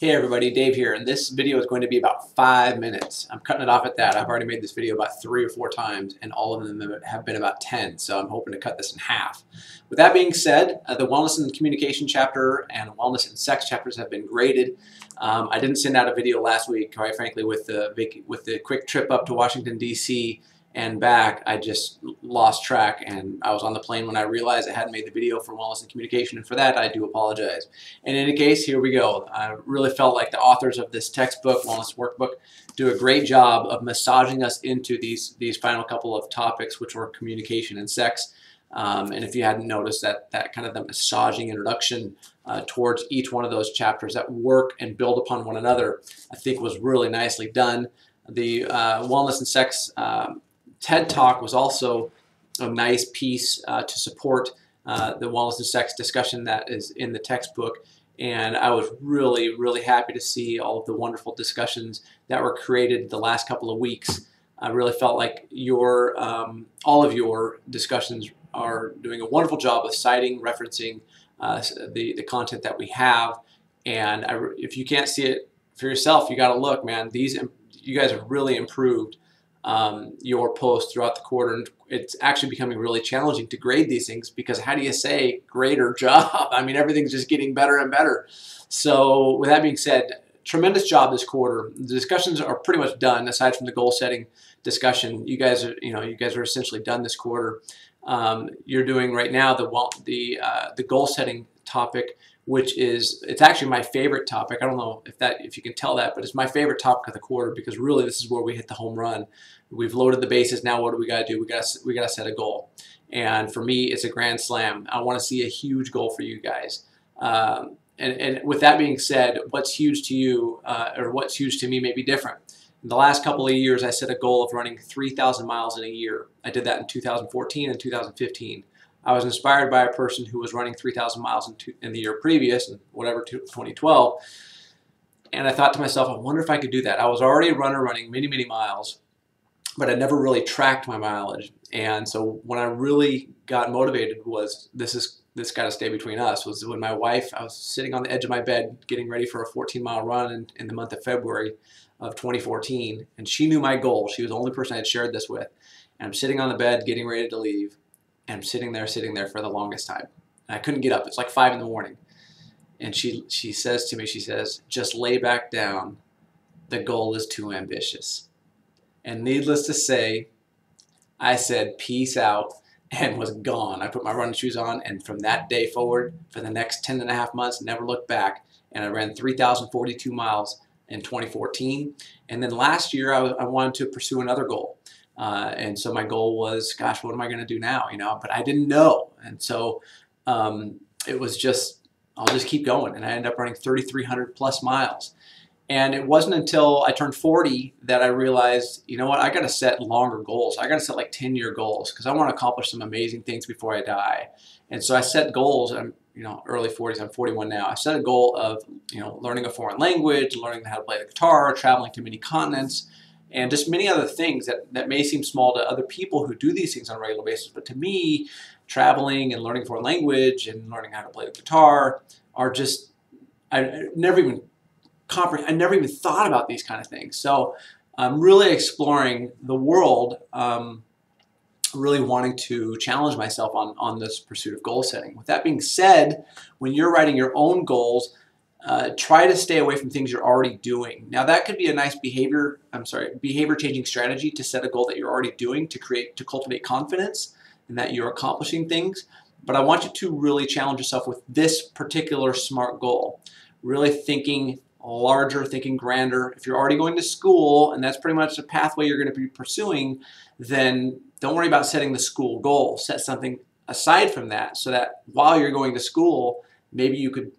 Hey everybody, Dave here, and this video is going to be about 5 minutes. I'm cutting it off at that. I've already made this video about 3 or 4 times, and all of them have been about 10, so I'm hoping to cut this in half. With that being said, the Wellness and Communication chapter and Wellness and Sex chapters have been graded. I didn't send out a video last week, quite frankly, with the quick trip up to Washington, D.C. and back. I just lost track, and I was on the plane when I realized I hadn't made the video for Wellness and Communication, and for that I do apologize. In any case, here we go. I really felt like the authors of this textbook, Wellness Workbook, do a great job of massaging us into these final couple of topics, which were communication and sex. And if you hadn't noticed, that kind of the massaging introduction towards each one of those chapters that work and build upon one another, I think was really nicely done. The Wellness and Sex TED Talk was also a nice piece to support the Wellness and Sex discussion that is in the textbook. And I was really, really happy to see all of the wonderful discussions that were created the last couple of weeks. I really felt like all of your discussions are doing a wonderful job of citing, referencing the content that we have. And if you can't see it for yourself, you got to look, man. You guys have really improved your posts throughout the quarter, and it's actually becoming really challenging to grade these things, because how do you say great or job? I mean, everything's just getting better and better. So with that being said, tremendous job this quarter. The discussions are pretty much done, aside from the goal setting discussion. You guys are essentially done this quarter. You're doing right now the goal setting topic, which it's actually my favorite topic. I don't know if you can tell that, but it's my favorite topic of the quarter, because really this is where we hit the home run. We've loaded the bases. Now what do we got to do? We got to set a goal. And for me, it's a grand slam. I want to see a huge goal for you guys. And with that being said, what's huge to you or what's huge to me may be different. In the last couple of years, I set a goal of running 3,000 miles in a year. I did that in 2014 and 2015. I was inspired by a person who was running 3,000 miles in the year previous, in 2012, and I thought to myself, I wonder if I could do that. I was already a runner running many, many miles, but I never really tracked my mileage. And so when I really got motivated was, this got to stay between us, was when my wife, I was sitting on the edge of my bed getting ready for a 14-mile run in the month of February of 2014, and she knew my goal. She was the only person I had shared this with. And I'm sitting on the bed getting ready to leave, and I'm sitting there for the longest time. And I couldn't get up. It's like 5 in the morning. And she says to me, she says, just lay back down. The goal is too ambitious. And needless to say, I said peace out and was gone. I put my running shoes on, and from that day forward, for the next 10 and a half months, never looked back. And I ran 3,042 miles in 2014. And then last year, I wanted to pursue another goal. And so my goal was, gosh, what am I going to do now? But I didn't know. And so it was just, I'll just keep going. And I ended up running 3,300 plus miles. And it wasn't until I turned 40 that I realized, you know what, I got to set longer goals. I got to set like 10-year goals, because I want to accomplish some amazing things before I die. And so I set goals. I'm, early 40s. I'm 41 now. I set a goal of, learning a foreign language, learning how to play the guitar, traveling to many continents, and just many other things that may seem small to other people who do these things on a regular basis. But to me, traveling and learning a foreign language and learning how to play the guitar are just, I never even thought about these kind of things. So I'm really exploring the world, really wanting to challenge myself on this pursuit of goal setting. With that being said, when you're writing your own goals, try to stay away from things you're already doing. Now that could be a nice behavior changing strategy to set a goal that you're already doing to cultivate confidence and that you're accomplishing things. But I want you to really challenge yourself with this particular SMART goal. Really thinking larger, thinking grander. If you're already going to school and that's pretty much the pathway you're going to be pursuing, then don't worry about setting the school goal. Set something aside from that, so that while you're going to school, maybe you could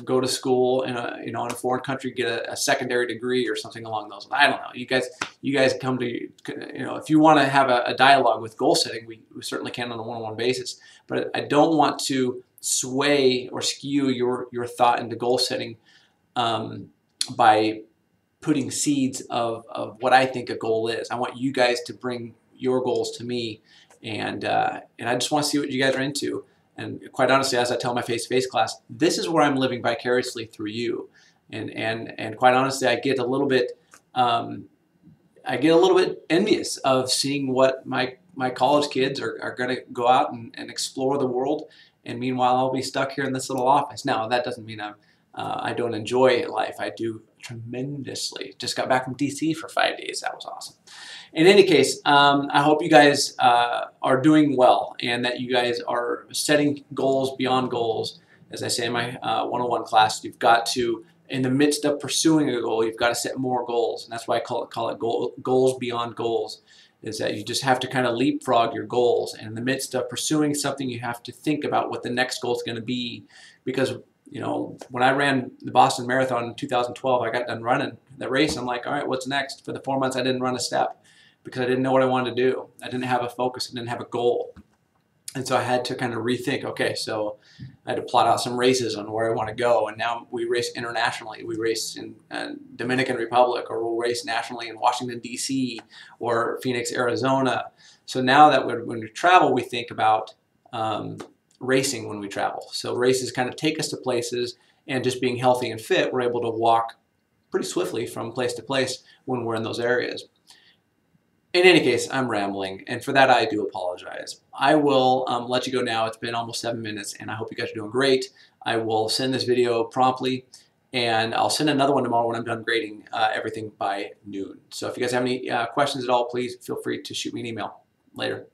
go to school in a foreign country, get a secondary degree or something along those lines. I don't know. You guys come to, if you want to have a dialogue with goal setting, we certainly can on a one-on-one basis. But I don't want to sway or skew your thought into goal setting by putting seeds of what I think a goal is. I want you guys to bring your goals to me, and I just want to see what you guys are into. And quite honestly, as I tell my face-to-face class, this is where I'm living vicariously through you. And quite honestly, I get a little bit envious of seeing what my college kids are going to go out and explore the world, and meanwhile I'll be stuck here in this little office. Now that doesn't mean I don't enjoy life. I do tremendously. Just got back from DC for 5 days. That was awesome. In any case, I hope you guys are doing well, and that you guys are setting goals beyond goals. As I say in my 101 class, you've got to, in the midst of pursuing a goal, you've got to set more goals. And that's why I call it goals beyond goals, is that you just have to kind of leapfrog your goals. And in the midst of pursuing something, you have to think about what the next goal is going to be. Because, you know, when I ran the Boston Marathon in 2012, I got done running the race. I'm like, all right, what's next? For the 4 months, I didn't run a step because I didn't know what I wanted to do. I didn't have a focus. I didn't have a goal. And so I had to kind of rethink, okay, so I had to plot out some races on where I want to go. And now we race internationally. We race in Dominican Republic, or we'll race nationally in Washington, D.C., or Phoenix, Arizona. So now that when we travel, we think about racing when we travel. So races kind of take us to places, and just being healthy and fit, we're able to walk pretty swiftly from place to place when we're in those areas. In any case, I'm rambling, and for that I do apologize. I will let you go now. It's been almost 7 minutes, and I hope you guys are doing great. I will send this video promptly, and I'll send another one tomorrow when I'm done grading everything by noon. So if you guys have any questions at all, please feel free to shoot me an email. Later.